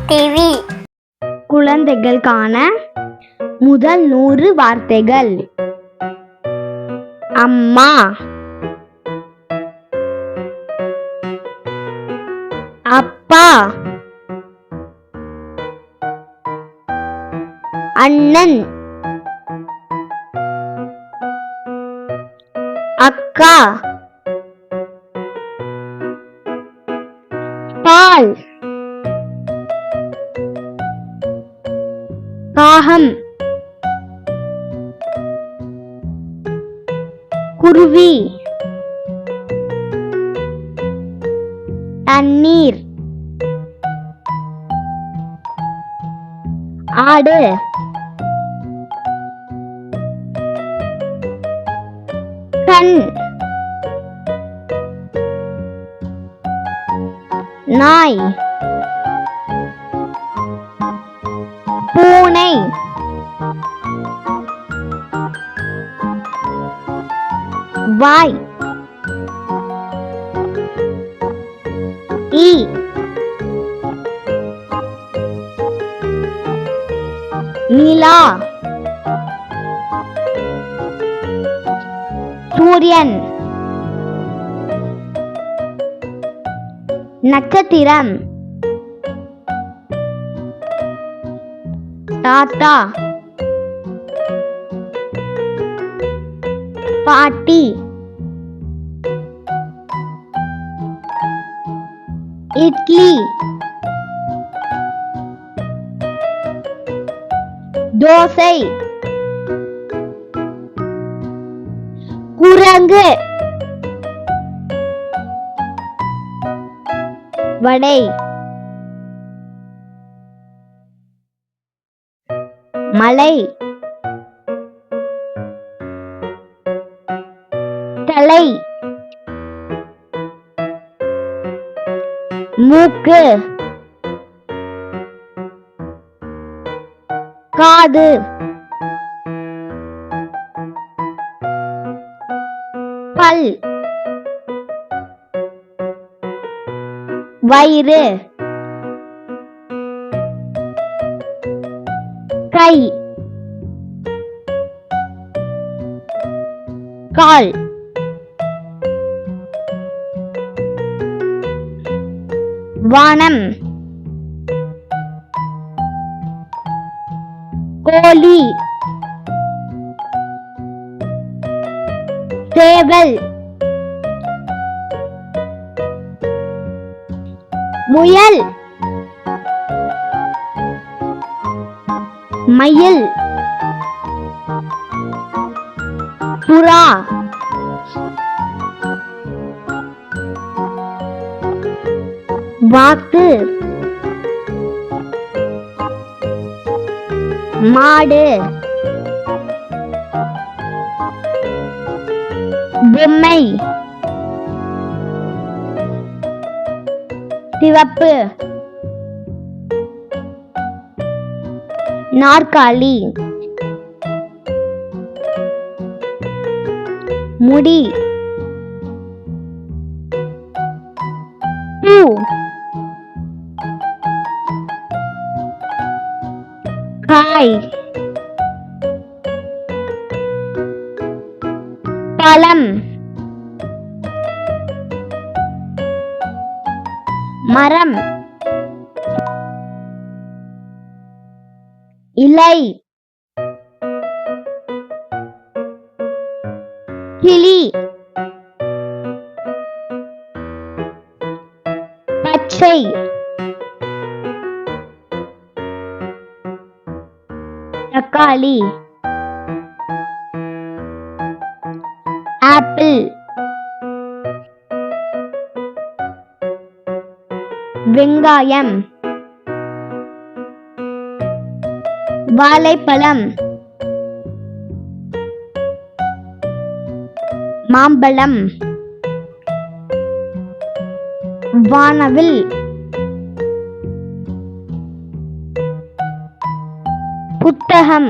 TV. குழந்தைகளுக்கான முதல் 100 வார்த்தைகள். அம்மா, அப்பா, அண்ணன், அக்கா, பால், காகம், குருவி, தண்ணீர், ஆடு, கண், நாய், பூனை, வாய், ஈ, நிலா, சூரியன், நட்சத்திரம், தாத்தா, பாட்டி, இட்லி, தோசை, குரங்கு, வடை, மலை, தலை, மூக்கு, காது, பல், வயிறு, கை, கால், வானம், கோழி, சேவல், முயல், மயில், புறா, வாத்து, மாடு, பொம்மை, சிவப்பு, நாற்காலி, முடி, பூ, காய், பழம், மரம், இலை, கிளி, பச்சை, தக்காளி, ஆப்பிள், வெங்காயம், வாழைப்பழம், மாம்பழம், வானவில், புத்தகம்,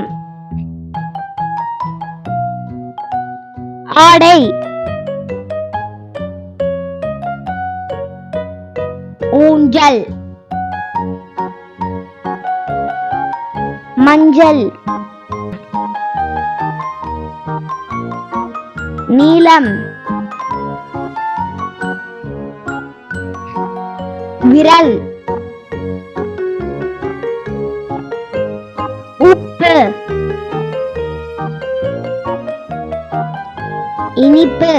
ஆடை, ஊஞ்சல், மஞ்சள், நீலம், விரல், உப்பு, இனிப்பு,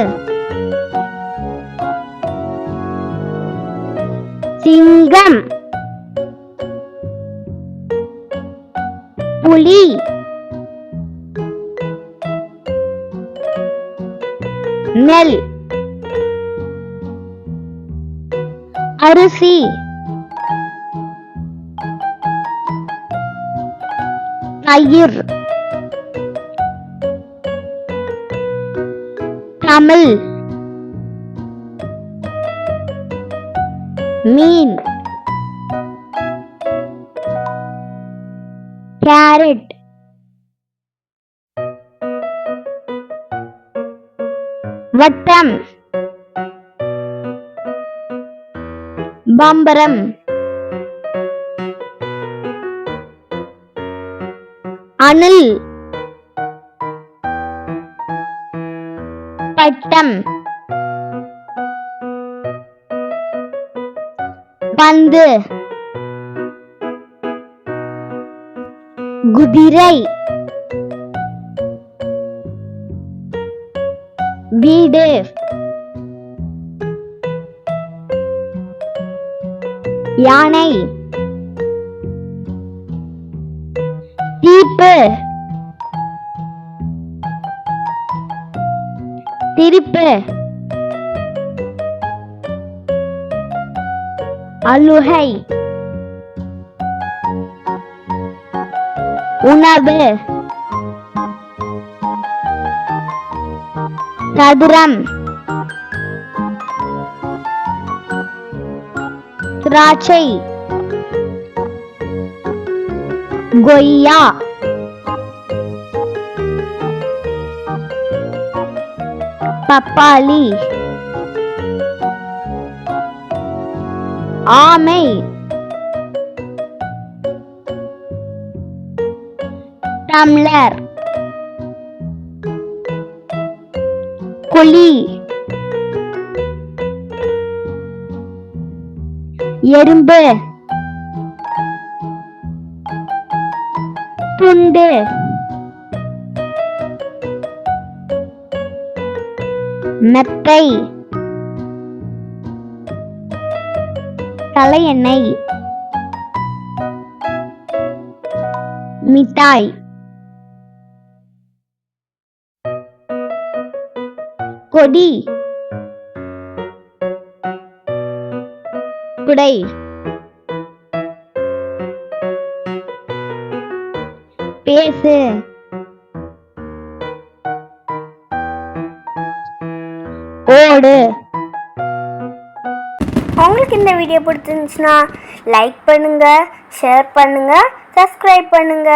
சிங்கம், புலி, நெல், அரிசி, தயிர், தமிழ், மீன், கேரட், வட்டம், பம்பரம், அணில், பட்டம், பந்து, குதிரை, வீடு, யானை, தீப்பு, திருப்பு, அழுகை, உணவு, சதுரம், திராட்சை, கொய்யா, பப்பாளி, ஆமை, டம்ளர், குழி, எறும்பு, துண்டு, மெத்தை, தலையெண்ணெய், மிட்டாய், கொடி, குடை, பேசு, ஓடு. உங்களுக்கு இந்த வீடியோ பிடிச்சிருந்துச்சுன்னா லைக் பண்ணுங்க, ஷேர் பண்ணுங்க, சப்ஸ்கிரைப் பண்ணுங்க.